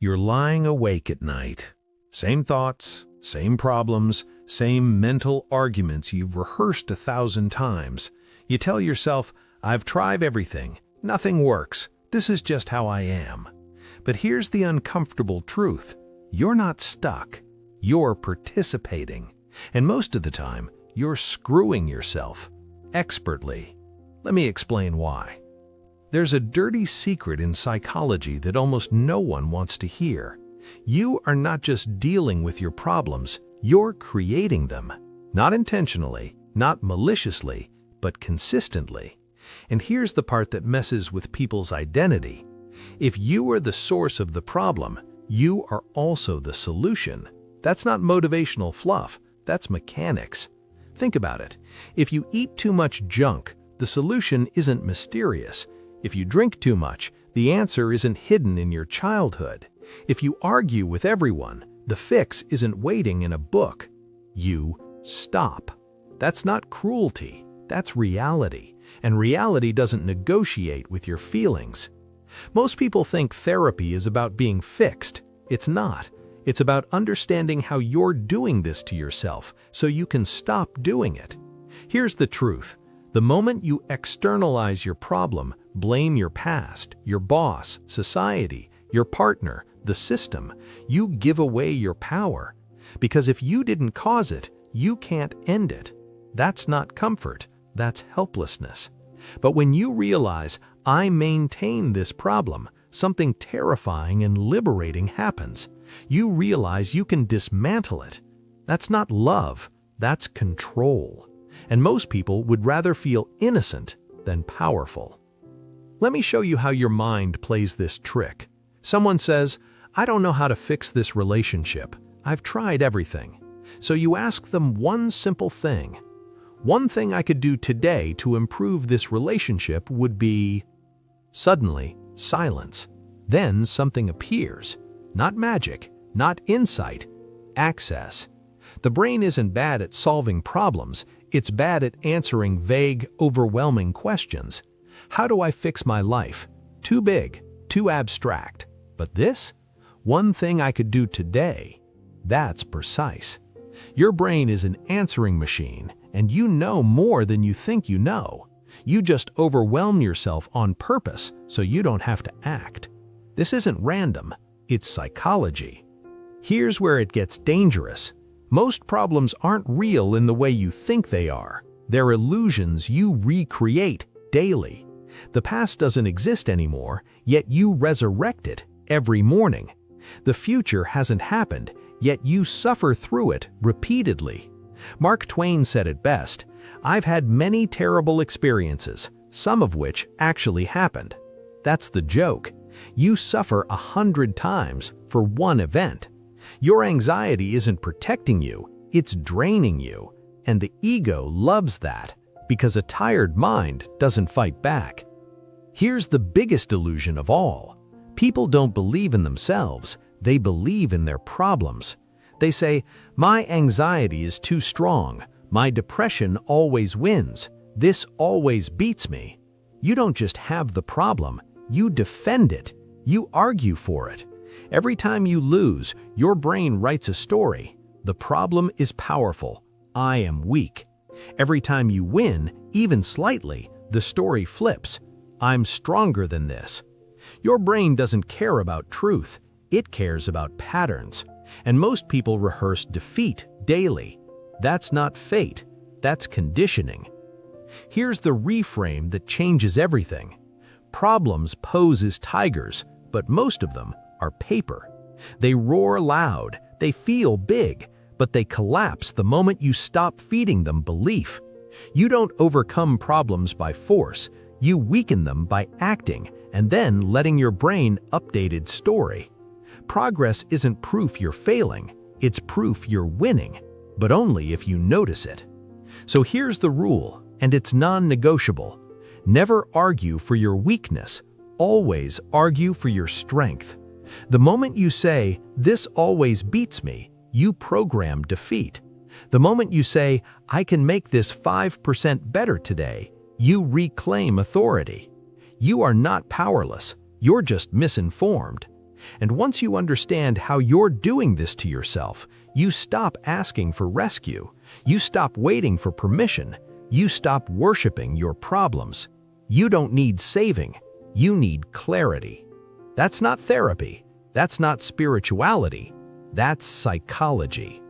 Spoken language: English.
You're lying awake at night. Same thoughts, same problems, same mental arguments you've rehearsed 1,000 times. You tell yourself, I've tried everything. Nothing works. This is just how I am. But here's the uncomfortable truth. You're not stuck. You're participating. And most of the time, you're screwing yourself. Expertly. Let me explain why. There's a dirty secret in psychology that almost no one wants to hear. You are not just dealing with your problems, you're creating them. Not intentionally, not maliciously, but consistently. And here's the part that messes with people's identity. If you are the source of the problem, you are also the solution. That's not motivational fluff, that's mechanics. Think about it. If you eat too much junk, the solution isn't mysterious. If you drink too much, the answer isn't hidden in your childhood. If you argue with everyone, the fix isn't waiting in a book. You stop. That's not cruelty, that's reality. And reality doesn't negotiate with your feelings. Most people think therapy is about being fixed. It's not. It's about understanding how you're doing this to yourself so you can stop doing it. Here's the truth. The moment you externalize your problem, blame your past, your boss, society, your partner, the system, you give away your power. Because if you didn't cause it, you can't end it. That's not comfort, that's helplessness. But when you realize, I maintain this problem, something terrifying and liberating happens. You realize you can dismantle it. That's not love, that's control. And most people would rather feel innocent than powerful. Let me show you how your mind plays this trick. Someone says, I don't know how to fix this relationship. I've tried everything. So you ask them one simple thing. One thing I could do today to improve this relationship would be... Suddenly, silence. Then something appears. Not magic, not insight, access. The brain isn't bad at solving problems. It's bad at answering vague, overwhelming questions. How do I fix my life? Too big, too abstract. But this? One thing I could do today. That's precise. Your brain is an answering machine, and you know more than you think you know. You just overwhelm yourself on purpose so you don't have to act. This isn't random, it's psychology. Here's where it gets dangerous. Most problems aren't real in the way you think they are. They're illusions you recreate daily. The past doesn't exist anymore, yet you resurrect it every morning. The future hasn't happened, yet you suffer through it repeatedly. Mark Twain said it best, I've had many terrible experiences, some of which actually happened. That's the joke. You suffer 100 times for one event. Your anxiety isn't protecting you, it's draining you. And the ego loves that, because a tired mind doesn't fight back. Here's the biggest illusion of all. People don't believe in themselves, they believe in their problems. They say, my anxiety is too strong, my depression always wins, this always beats me. You don't just have the problem, you defend it, you argue for it. Every time you lose, your brain writes a story. The problem is powerful, I am weak. Every time you win, even slightly, the story flips. I'm stronger than this. Your brain doesn't care about truth, it cares about patterns. And most people rehearse defeat daily. That's not fate, that's conditioning. Here's the reframe that changes everything. Problems pose as tigers, but most of them are paper. They roar loud, they feel big, but they collapse the moment you stop feeding them belief. You don't overcome problems by force, you weaken them by acting and then letting your brain update its story. Progress isn't proof you're failing, it's proof you're winning, but only if you notice it. So here's the rule, and it's non-negotiable. Never argue for your weakness, always argue for your strength. The moment you say, this always beats me, you program defeat. The moment you say, I can make this 5% better today, you reclaim authority. You are not powerless, you're just misinformed. And once you understand how you're doing this to yourself, you stop asking for rescue. You stop waiting for permission. You stop worshiping your problems. You don't need saving. You need clarity. That's not therapy. That's not spirituality. That's psychology.